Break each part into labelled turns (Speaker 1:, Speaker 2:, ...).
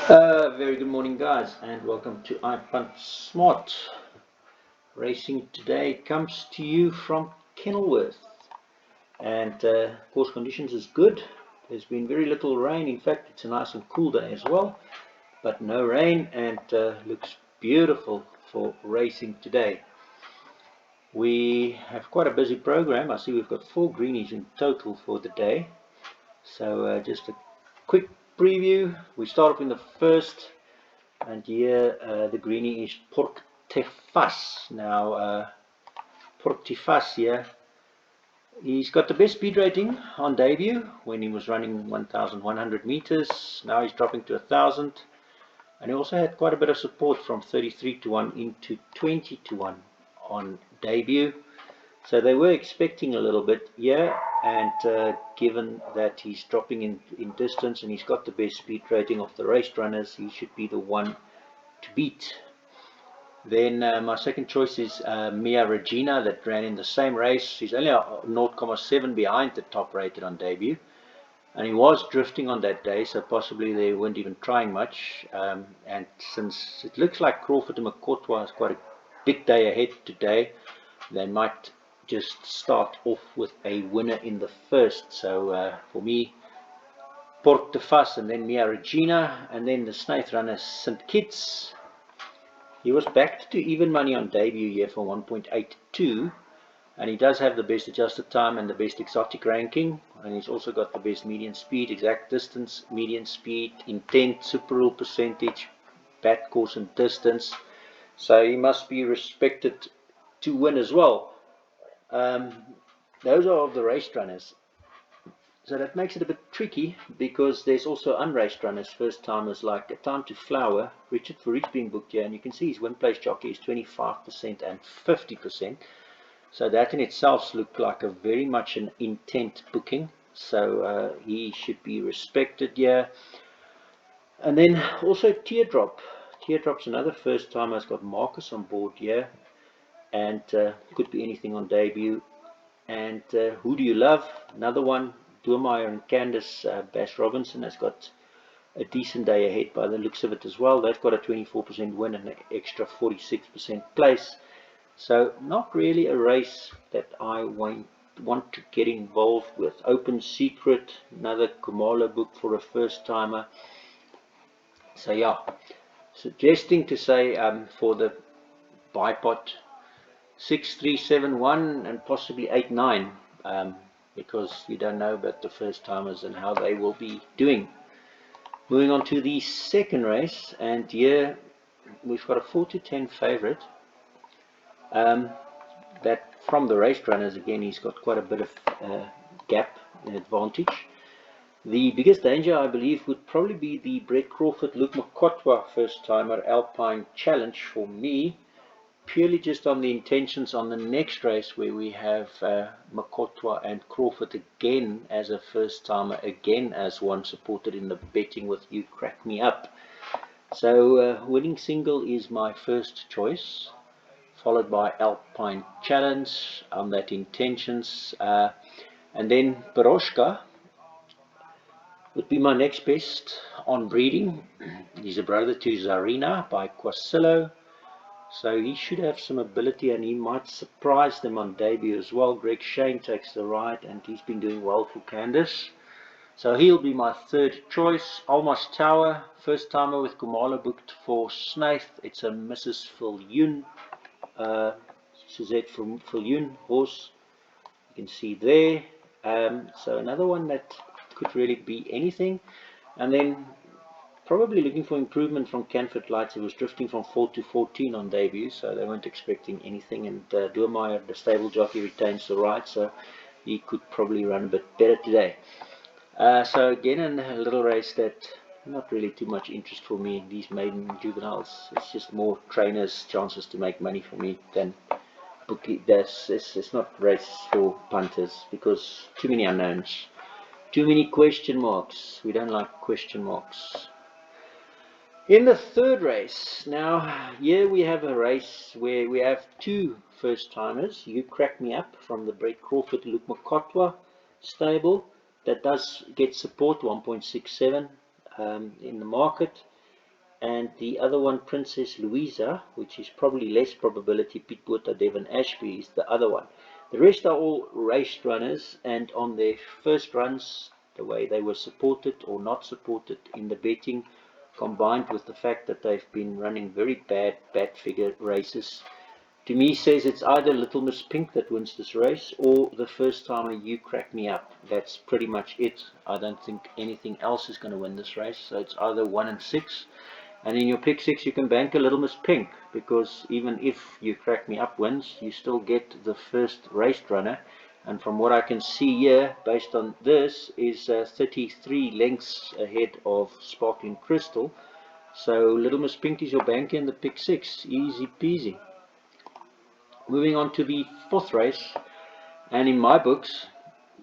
Speaker 1: Very good morning, guys, and welcome to iPunt Smart. Racing today comes to you from Kenilworth, and course conditions is good. There's been very little rain. In fact, it's a nice and cool day as well, but no rain, and looks beautiful for racing today. We have quite a busy program. I see we've got 4 greenies in total for the day. So just a quick preview. We start off in the first. And here the greenie is Portefas. Now Portefas here, he's got the best speed rating on debut when he was running 1,100 meters. Now he's dropping to 1,000, and he also had quite a bit of support from 33 to 1 into 20 to 1 on debut. So they were expecting a little bit here, and given that he's dropping in distance and he's got the best speed rating of the race runners, he should be the one to beat. Then my second choice is Mia Regina, that ran in the same race. She's only 0.7 behind the top rated on debut, and he was drifting on that day, so possibly they weren't even trying much. And since it looks like Crawford and Makotwa has quite a big day ahead today, they might just start off with a winner in the first. So for me, Portefas and then Mia Regina, and then the Snaith runner St. Kitts. He was backed to even money on debut here for 1.82, and he does have the best adjusted time and the best exotic ranking, and he's also got the best median speed, exact distance, median speed, intent, super rule percentage, bat course and distance. So he must be respected to win as well. Those are of the race runners. So that makes it a bit tricky, because there's also unraced runners, first timers like A Time to Flower, Richard Fourie being booked here, and you can see his win place jockey is 25% and 50%. So that in itself looks like a very much an intent booking. So he should be respected here. And then also Teardrop. Teardrop's another first timer, has got Marcus on board here, and could be anything on debut. And Who Do You Love? Another one. Doormeyer and Candice Bass Robinson has got a decent day ahead by the looks of it as well. They've got a 24% win and an extra 46% place. So not really a race that I want to get involved with. Open Secret, another Kumalo book for a first timer. So yeah, suggesting to say for the bipod 6371 and possibly 89. Because you don't know about the first timers and how they will be doing. Moving on to the second race, and here we've got a 4 to 10 favorite. That from the race runners, again, he's got quite a bit of gap and advantage. The biggest danger, I believe, would probably be the Brett Crawford Luke Makotwa first timer Alpine Challenge for me, purely just on the intentions on the next race, where we have Makotwa and Crawford again as a first timer, again as one supported in the betting with You Crack Me Up. So winning single is my first choice, followed by Alpine Challenge on that intentions, and then Peroshka would be my next best on breeding. He's a brother to Zarina by Quasillo. So he should have some ability, and he might surprise them on debut as well. Greg Shane takes the ride, and he's been doing well for Candice. So he'll be my third choice. Almas Tower, first timer with Kumalo booked for Snaith. It's a Mrs. Viljoen, Suzette from Viljoen horse. You can see there. So another one that could really be anything. And then probably looking for improvement from Canford Lights. He was drifting from 4 to 14 on debut, so they weren't expecting anything. And Doormeyer, the stable jockey, retains the right, so he could probably run a bit better today. So again, in a little race that not really too much interest for me. These maiden juveniles, it's just more trainers' chances to make money for me than bookie. It's not race for punters, because too many unknowns, too many question marks. We don't like question marks. In the third race, now here we have a race where we have 2 first timers. You Crack Me Up from the Brett Crawford Luke Makotwa stable, that does get support 1.67 in the market. and the other one, Princess Louisa, which is probably less probability. Pietwater, Devon Ashby is the other one. The rest are all raced runners, and on their first runs, the way they were supported or not supported in the betting, combined with the fact that they've been running very bad figure races, to me says it's either Little Miss Pink that wins this race or the first timer You Crack Me Up. That's pretty much it. I don't think anything else is going to win this race, so it's either 1 and 6. And in your pick 6 you can bank a Little Miss Pink, because even if You Crack Me Up wins, you still get the first race runner. And from what I can see here, based on this, is 33 lengths ahead of Sparkling Crystal. So Little Miss Pink is your banker in the pick 6. Easy peasy. Moving on to the fourth race, and in my books,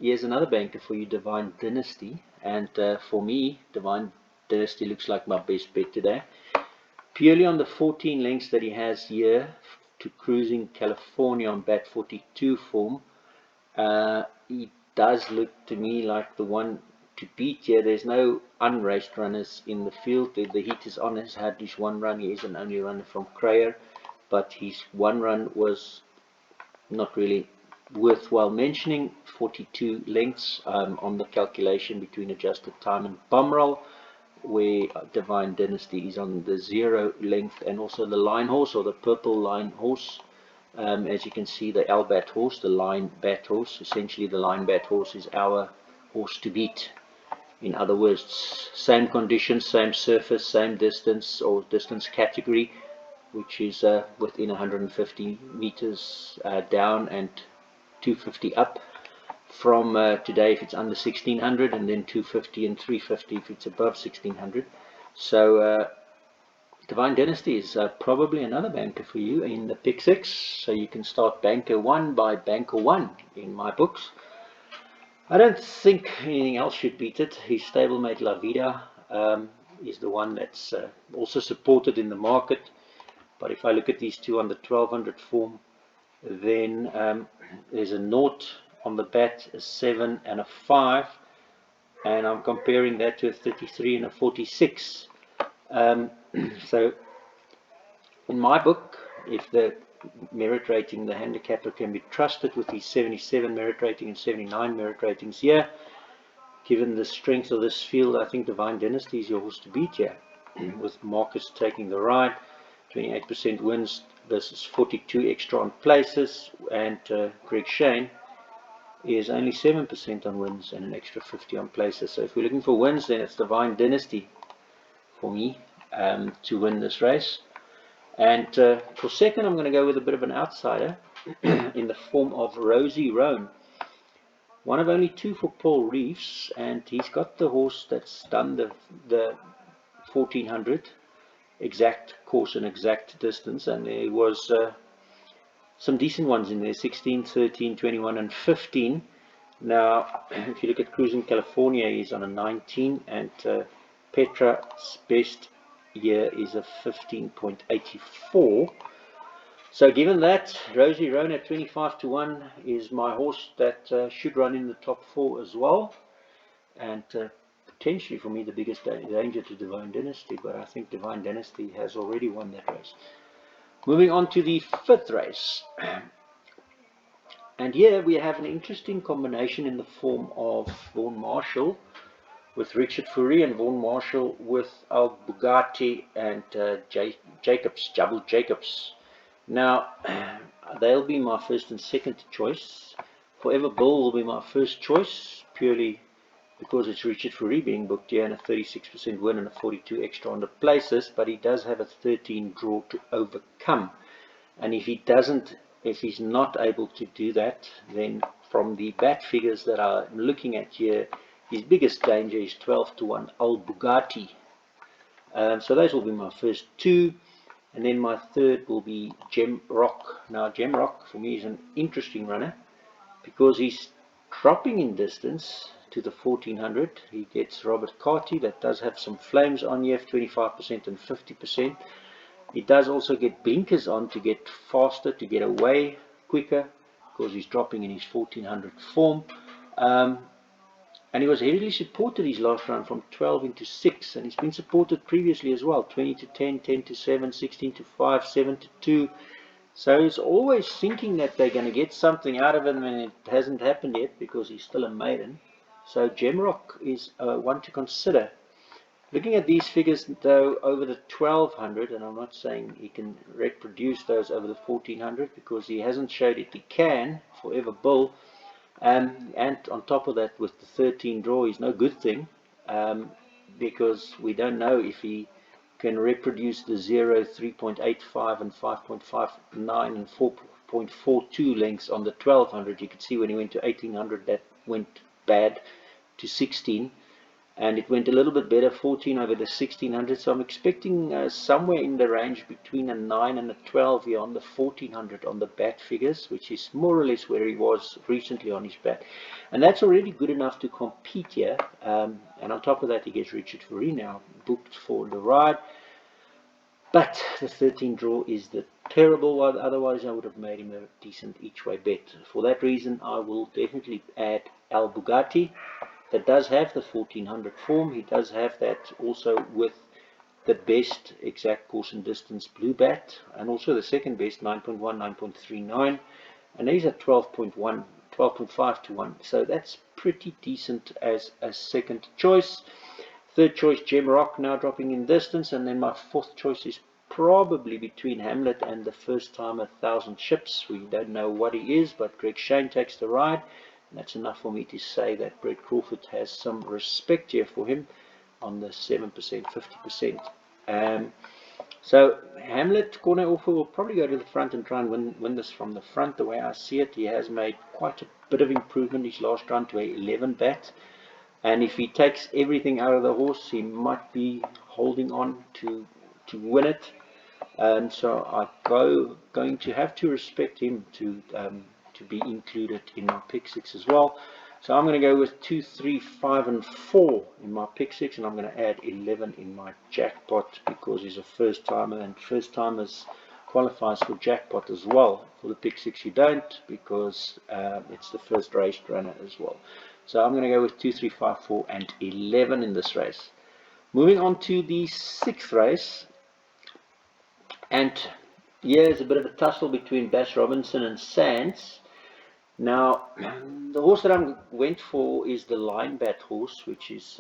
Speaker 1: here's another banker for you, Divine Dynasty. And for me, Divine Dynasty looks like my best bet today. Purely on the 14 lengths that he has here to Cruising California on bat 42 form, he does look to me like the one to beat here. There's no unraced runners in the field. The heat is on. He's had his one run. He is an only runner from Crayer, but his one run was not really worthwhile mentioning. 42 lengths on the calculation between adjusted time and bum roll, where Divine Dynasty is on the 0 length, and also the line horse, or the purple line horse. As you can see, the Albat horse, the line bat horse. Essentially the line bat horse is our horse to beat. In other words, same conditions, same surface, same distance or distance category, which is within 150 meters down and 250 up from today if it's under 1600, and then 250 and 350 if it's above 1600. So Divine Dynasty is probably another banker for you in the pick 6. So you can start banker 1 by banker 1 in my books. I don't think anything else should beat it. His stablemate La Vida is the one that's also supported in the market. But if I look at these two on the 1200 form, then there's a 0 on the bat, a 7 and a 5, and I'm comparing that to a 33 and a 46. So in my book, if the merit rating, the handicapper can be trusted with his 77 merit rating and 79 merit ratings here, given the strength of this field, I think Divine Dynasty is your horse to beat here. With Marcus taking the ride, 28% wins versus 42 extra on places, and Greg Shane is only 7% on wins and an extra 50 on places. So if we're looking for wins, then it's Divine Dynasty for me to win this race. And for second, I'm going to go with a bit of an outsider in the form of Rosie Roan. One of only 2 for Paul Reeves, and he's got the horse that's done the 1400 exact course and exact distance, and there was some decent ones in there, 16, 13, 21 and 15. Now if you look at Cruising California, he's on a 19, and Petra's best year is a 15.84. So given that, Rosie Roan at 25 to 1 is my horse that should run in the top 4 as well, and potentially for me the biggest danger to Divine Dynasty, but I think Divine Dynasty has already won that race. Moving on to the 5th race, and here we have an interesting combination in the form of Vaughan Marshall with Richard Fourie, and Vaughan Marshall with Al Bugatti and Jabal Jacobs. Now they'll be my first and second choice. Forever Bull will be my first choice, purely because it's Richard Fourie being booked here, and a 36% win and a 42 extra on the places, but he does have a 13 draw to overcome. And if he's not able to do that, then from the bat figures that I'm looking at here, his biggest danger is 12 to 1 Al Bugatti. So those will be my first 2, and then my third will be Gem Rock. Now Gem Rock for me is an interesting runner because he's dropping in distance to the 1400. He gets Robert Carty, that does have some flames on here, 25% and 50%. He does also get blinkers on to get faster, to get away quicker, because he's dropping in his 1400 form. And he was heavily supported his last run from 12 into 6, and he's been supported previously as well, 20 to 10, 10 to 7, 16 to 5, 7 to 2. So he's always thinking that they're going to get something out of him, and it hasn't happened yet because he's still a maiden. So Gemrock is one to consider. Looking at these figures though over the 1200, and I'm not saying he can reproduce those over the 1400 because he hasn't showed it he can, Forever Bull. And on top of that, with the 13 draw is no good thing, because we don't know if he can reproduce the 0, 3.85 and 5.59 and 4.42 lengths on the 1200. You could see when he went to 1800 that went bad to 16, and it went a little bit better, 14 over the 1600. So I'm expecting somewhere in the range between a 9 and a 12 here on the 1400 on the bat figures, which is more or less where he was recently on his bat, and that's already good enough to compete here. And on top of that, he gets Richard Fourie now booked for the ride, but the 13 draw is the terrible one. Otherwise I would have made him a decent each way bet. For that reason, I will definitely add Al Bugatti. That does have the 1400 form. He does have that also with the best exact course and distance blue bat, and also the second best 9.1, 9.39, and he's at 12.1, 12.5 to 1. So that's pretty decent as a second choice. Third choice, Gemrock, now dropping in distance, and then my fourth choice is probably between Hamlet and the first time 1,000 ships. We don't know what he is, but Greg Shane takes the ride. That's enough for me to say that Brett Crawford has some respect here for him on the 7%, 50%. So Hamlet, corner offer, will probably go to the front and try and win this from the front. The way I see it, he has made quite a bit of improvement his last run to a 11 bat. And if he takes everything out of the horse, he might be holding on to win it. And so I'm going to have to respect him to be included in my pick six as well. So I'm going to go with 2, 3, 5 and 4 in my pick six, and I'm going to add 11 in my jackpot because he's a first timer, and first timers qualifies for jackpot as well. For the pick six you don't, because it's the first race runner as well. So I'm going to go with 2, 3, 5, 4 and 11 in this race. Moving on to the sixth race, and here's a bit of a tussle between Bass Robinson and Sands. Now, the horse that I went for is the line bat horse, which is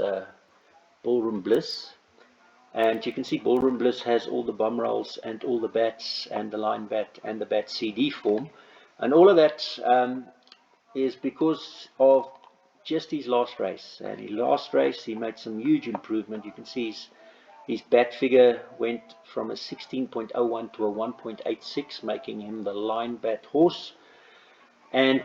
Speaker 1: Ballroom Bliss. And you can see Ballroom Bliss has all the bum rolls and all the bats and the line bat and the bat CD form. And all of that is because of just his last race. And his last race, he made some huge improvement. You can see his bat figure went from a 16.01 to a 1.86, making him the line bat horse. And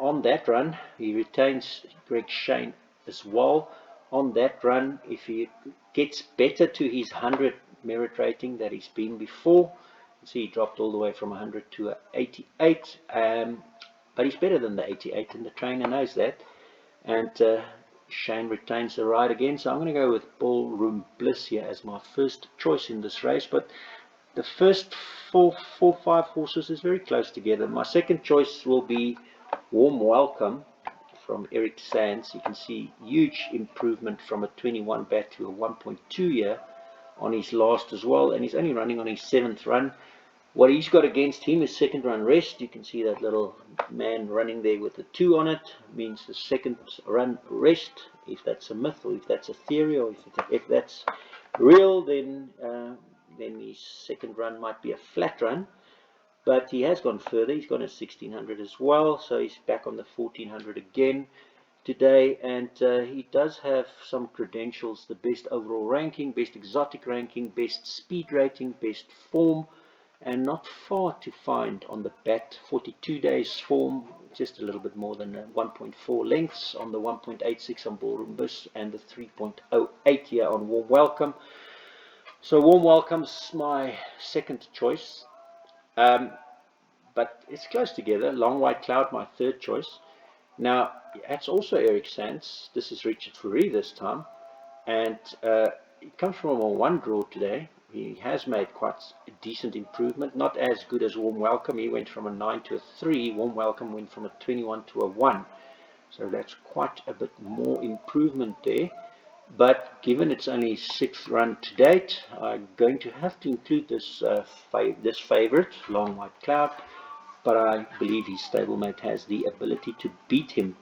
Speaker 1: on that run, he retains Greg Shane as well. On that run, if he gets better to his 100 merit rating that he's been before, you see he dropped all the way from 100 to 88. But he's better than the 88, and the trainer knows that. And Shane retains the ride again. So I'm going to go with Ballroom Bliss here as my first choice in this race. But the first four, 5 horses is very close together. My second choice will be Warm Welcome from Eric Sands. You can see huge improvement from a 21 bat to a 1.2 year on his last as well, and he's only running on his 7th run. What he's got against him is second run rest. You can see that little man running there with the 2 on it means the second run rest. If that's a myth, or if that's a theory, or if that's real, then his second run might be a flat run. But he has gone further. He's gone at 1600 as well, so he's back on the 1400 again today. And he does have some credentials: the best overall ranking, best exotic ranking, best speed rating, best form, and not far to find on the bat. 42 days form, just a little bit more than 1.4 lengths on the 1.86 on Ballroom Bliss, and the 3.08 here on Warm Welcome. So Warm Welcome's my second choice, but it's close together. Long White Cloud, my third choice. Now, that's also Eric Sands. This is Richard Fourie this time, and it comes from a 1 draw today. He has made quite a decent improvement, not as good as Warm Welcome. He went from a 9 to a 3. Warm Welcome went from a 21 to a 1. So that's quite a bit more improvement there. But given it's only 6th run to date, I'm going to have to include this this favourite, Long White Cloud. But I believe his stablemate has the ability to beat him.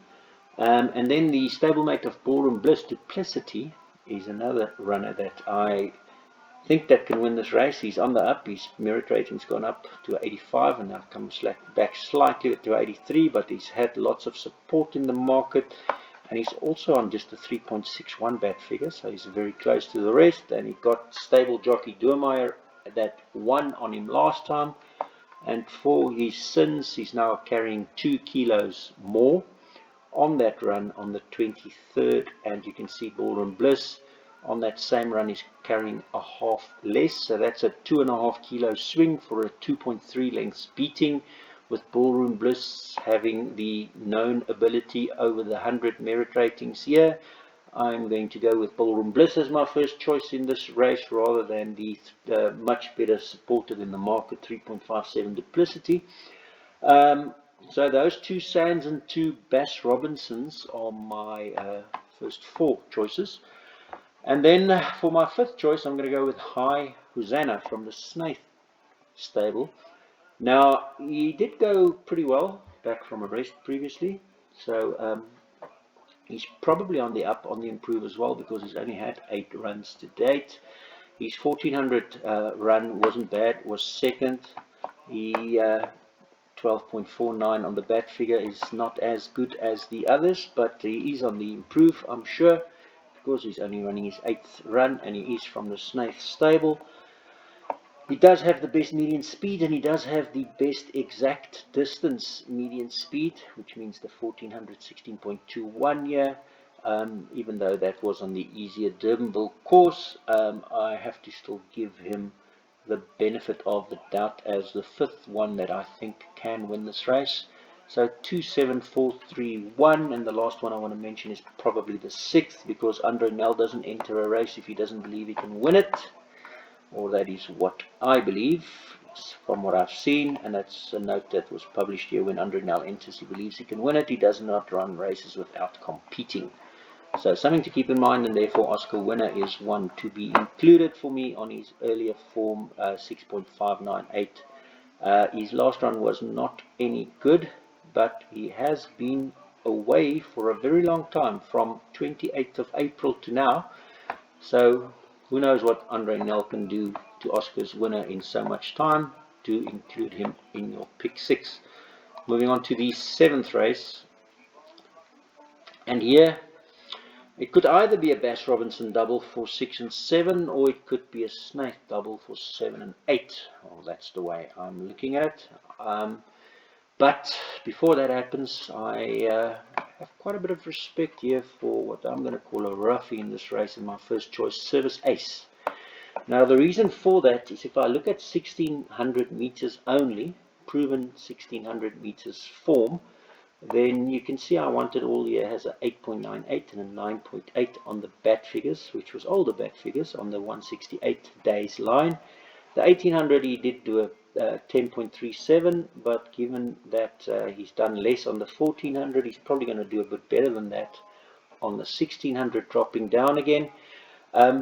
Speaker 1: And then the stablemate of Ballroom Bliss, Duplicity, is another runner that I think that can win this race. He's on the up. His merit rating's gone up to 85 and now comes back slightly to 83, but he's had lots of support in the market. And he's also on just a 3.61 bat figure, so he's very close to the rest. And he got stable jockey Doormeyer that won on him last time. And for his sins, he's now carrying 2 kilos more on that run on the 23rd. And you can see Ballroom Bliss on that same run is carrying a half less, so that's a 2.5 kilo swing for a 2.3 lengths beating, with Ballroom Bliss having the known ability over the 100 merit ratings here. I'm going to go with Ballroom Bliss as my first choice in this race rather than the much better supported in the market 3.57 Duplicity. So those 2 Sands and 2 Bass Robinsons are my first 4 choices. And then for my 5th choice, I'm going to go with High Hosanna from the Snaith stable. Now, he did go pretty well back from a rest previously, so he's probably on the up, on the improve as well, because he's only had 8 runs to date. His 1400 run wasn't bad, was second. He 12.49 on the bat figure is not as good as the others, but he is on the improve, I'm sure, because he's only running his 8th run and he is from the Snaith stable. He does have the best median speed and he does have the best exact distance median speed, which means the 1400 16.21 here. Even though that was on the easier Durbanville course, I have to still give him the benefit of the doubt as the 5th one that I think can win this race. So 27431, and the last one I want to mention is probably the 6th, because Andre Nel doesn't enter a race if he doesn't believe he can win it, or that is what I believe from what I've seen, and that's a note that was published here. When Andre Nel enters, he believes he can win it. He does not run races without competing. So something to keep in mind, and therefore Oscar Winner is one to be included for me on his earlier form, 6.598. His last run was not any good, but he has been away for a very long time, from 28th of April to now. So who knows what Andre Nel can do to Oscar's Winner in so much time. To include him in your pick 6. Moving on to the 7th race, and here it could either be a Bass Robinson double for 6 and 7, or it could be a Snaith double for 7 and 8. Well, that's the way I'm looking at it. But before that happens, I have quite a bit of respect here for what I'm going to call a roughie in this race, in my first choice, Service Ace. Now, the reason for that is if I look at 1600 meters only, proven 1600 meters form, then you can see I wanted all year has a 8.98 and a 9.8 on the bat figures, which was older bat figures on the 168 days line. The 1800 he did do a 10.37, but given that he's done less on the 1400, he's probably going to do a bit better than that on the 1600, dropping down again.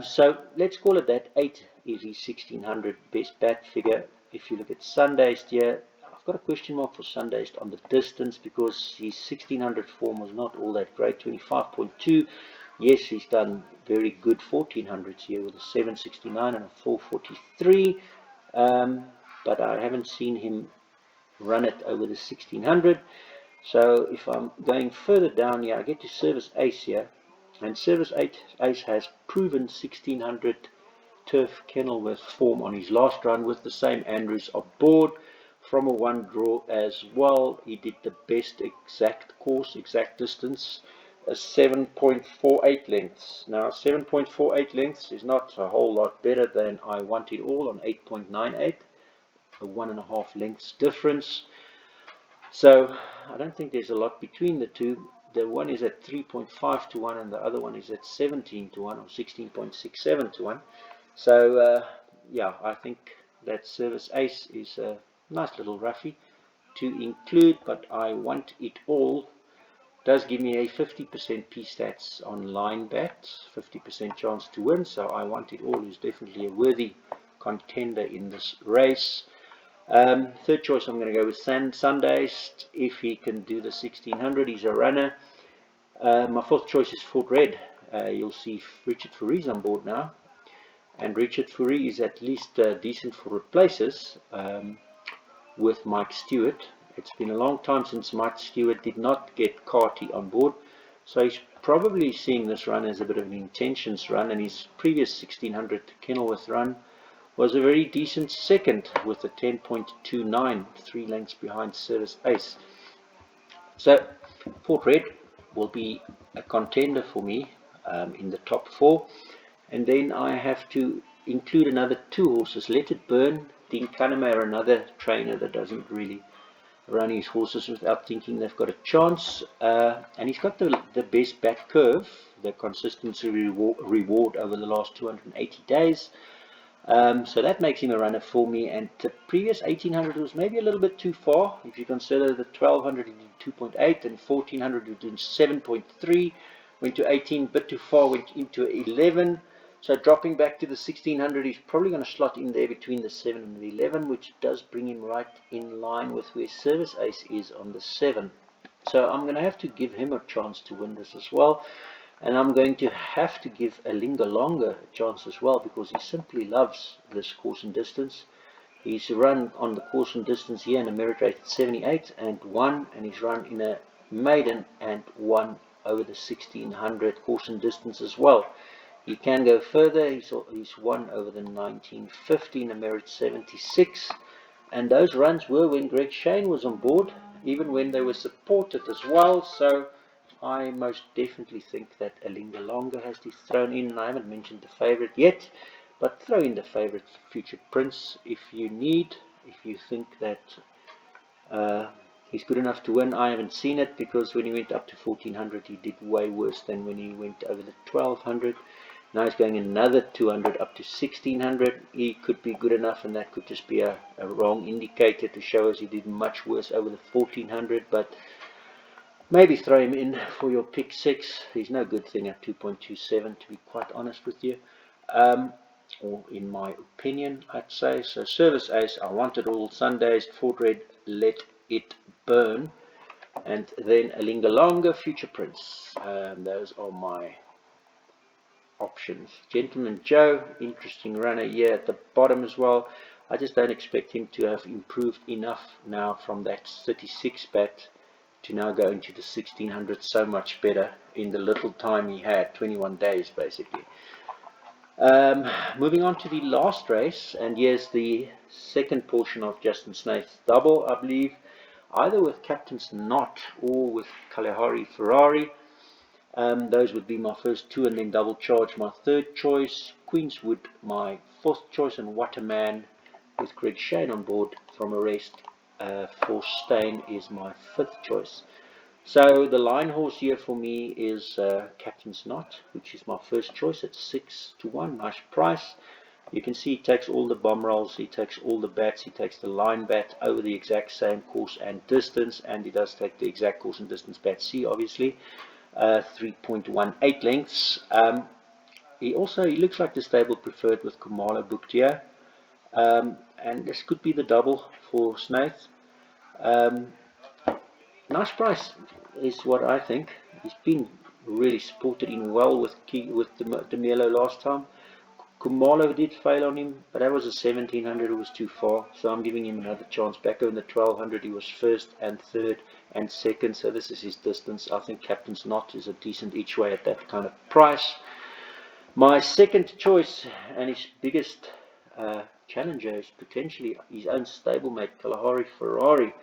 Speaker 1: So let's call it that 8 is his 1600 best bat figure. If you look at Sunday's here, I've got a question mark for Sunday's on the distance, because his 1600 form was not all that great, 25.2. Yes, he's done very good 1400s here with a 769 and a 443, but I haven't seen him run it over the 1600. So if I'm going further down here, I get to Service Ace here, and Service Ace has proven 1600 turf Kenilworth form on his last run with the same Andrews aboard from a 1 draw as well. He did the best exact course, exact distance, a 7.48 lengths. Now 7.48 lengths is not a whole lot better than I wanted all on 8.98, a 1.5 lengths difference. So I don't think there's a lot between the two. The one is at 3.5 to 1 and the other one is at 17 to 1 or 16.67 to 1. So yeah, I think that Service Ace is a nice little roughie to include, but I want it all does give me a 50% P-stats on line bet, 50% chance to win, so I want it all. He's definitely a worthy contender in this race. Third choice, I'm going to go with Sundays. If he can do the 1600, he's a runner. My fourth choice is Fort Red. You'll see Richard Foury's on board now, and Richard Foury is at least decent for replaces with Mike Stewart. It's been a long time since Mike Stewart did not get Carty on board, so he's probably seeing this run as a bit of an intentions run, and his previous 1600 Kenilworth run was a very decent second with a 10.29, 3 lengths behind Service Ace. So Fort Red will be a contender for me in the top 4, and then I have to include another 2 horses. Let It Burn, Dean Cunningham, another trainer that doesn't really run his horses without thinking they've got a chance, and he's got the best back curve, the consistency reward over the last 280 days. So that makes him a runner for me, and the previous 1800 was maybe a little bit too far. If you consider the 1200 he did 2.8 and 1400 he did 7.3, went to 18, bit too far, went into 11. So dropping back to the 1600, he's probably going to slot in there between the 7 and the 11, which does bring him right in line with where Service Ace is on the 7. So I'm going to have to give him a chance to win this as well. And I'm going to have to give a Linger Longer a chance as well, because he simply loves this course and distance. He's run on the course and distance here in a merit rated 78 and won, and he's run in a maiden and won over the 1600 course and distance as well. He can go further. He's won over the 1915, a merit 76, and those runs were when Greg Shane was on board, even when they were supported as well. So I most definitely think that a Linger Longer has to be thrown in, and I haven't mentioned the favourite yet, but throw in the favourite Future Prince if you need, if you think that he's good enough to win. I haven't seen it, because when he went up to 1400 he did way worse than when he went over the 1200. Now he's going another 200 up to 1600. He could be good enough, and that could just be a wrong indicator to show us he did much worse over the 1400, but maybe throw him in for your pick 6. He's no good thing at 2.27, to be quite honest with you, or in my opinion, I'd say. So Service Ace, I want it all. Sundays, Fort Red, Let It Burn, and then a Linger Longer, Future Prince. Those are my options. Gentleman Joe, interesting runner here at the bottom as well. I just don't expect him to have improved enough now from that 36 bat to now go into the 1600 so much better in the little time he had, 21 days basically. Moving on to the last race, and here's the second portion of Justin Snaith's double, I believe, either with Captain's Knot or with Kalahari Ferrari. Those would be my first 2, and then Double Charge my third choice, Queenswood my fourth choice, and Waterman with Greg Shane on board from a rest for Stain is my fifth choice. So the line horse here for me is Captain's Knot, which is my first choice at 6 to 1, nice price. You can see he takes all the bomb rolls, he takes all the bats, he takes the line bat over the exact same course and distance, and he does take the exact course and distance bat C, obviously, 3.18 lengths. He looks like the stable preferred with Kumalo booked here, and this could be the double for Snaith. Nice price is what I think. He's been really supported in well with the Melo last time. Kumalo did fail on him, but that was a 1700, it was too far, so I'm giving him another chance. Back in the 1200 he was first and third and second, so this is his distance. I think Captain's Knot is a decent each way at that kind of price. My second choice, and his biggest challenger, is potentially his own stablemate, Kalahari Ferrari.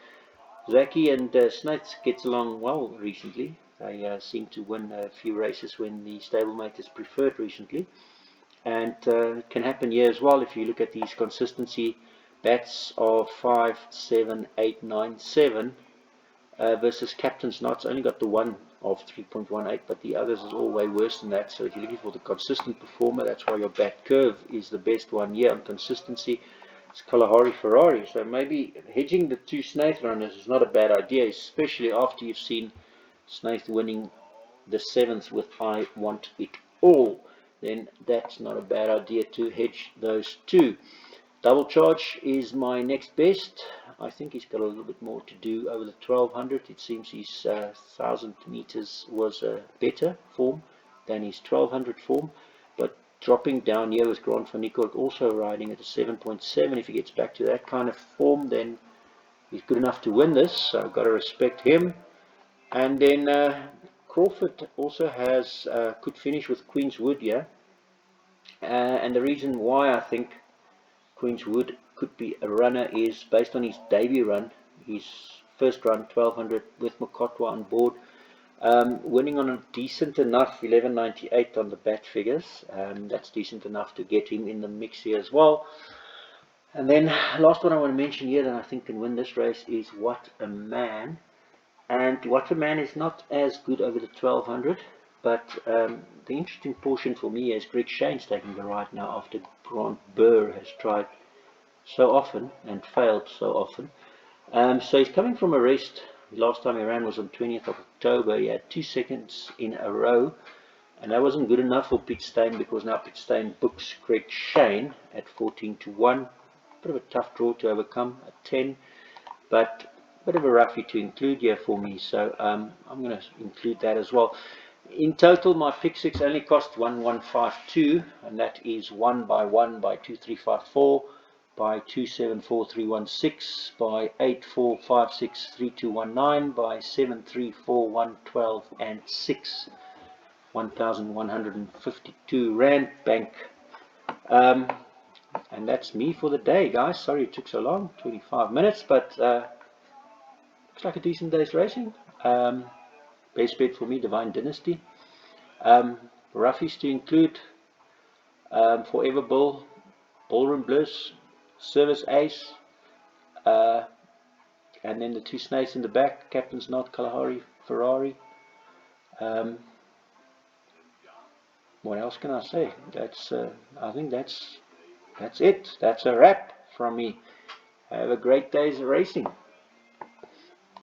Speaker 1: Zaki and Snaith gets along well recently. They seem to win a few races when the stablemate is preferred recently. And it can happen here as well. If you look at these consistency bats of 5, 7, 8, 9, 7 versus Captain's Knot's only got the one of 3.18, but the others is all way worse than that. So if you're looking for the consistent performer, that's why your bat curve is the best one here on consistency. It's Kalahari Ferrari. So maybe hedging the 2 Snaith runners is not a bad idea, especially after you've seen Snaith winning the 7th with I Want It All, then that's not a bad idea to hedge those two. Double Charge is my next best. I think he's got a little bit more to do over the 1200. It seems his 1000 meters was a better form than his 1200 form, but dropping down here with Grant van Niekerk also riding at a 7.7. If he gets back to that kind of form, then he's good enough to win this, so I've got to respect him. And then Crawford also has could finish with Queen's Wood here, and the reason why I think Queen's Wood could be a runner is based on his debut run, his first run 1200 with Mokotwa on board, winning on a decent enough 11.98 on the bat figures. That's decent enough to get him in the mix here as well. And then last one I want to mention here that I think can win this race is What a Man. And What a Man is not as good over the 1200, but the interesting portion for me is Greg Shane's taking the ride now after Grant Burr has tried so often and failed so often. So he's coming from a rest. The last time he ran was on 20th of October. He had 2 seconds in a row, and that wasn't good enough for Pete Steyn, because now Pete Steyn books Greg Shane at 14-1. Bit of a tough draw to overcome at 10, but a bit of a roughie to include here for me, so I'm going to include that as well. In total, my pick six only cost 1152, and that is 1 by 1 by 2354, by 274316, by 84563219, by 734112, and 6. 1152 Rand Bank. And that's me for the day, guys. Sorry it took so long, 25 minutes, but looks like a decent day's racing. Best bet for me, Divine Dynasty. Roughies to include Forever Bull, Ballroom Bliss, Service Ace, and then the 2 snakes in the back, Captain's Knot, Kalahari, Ferrari. What else can I say? That's I think that's it. That's a wrap from me. Have a great day's racing.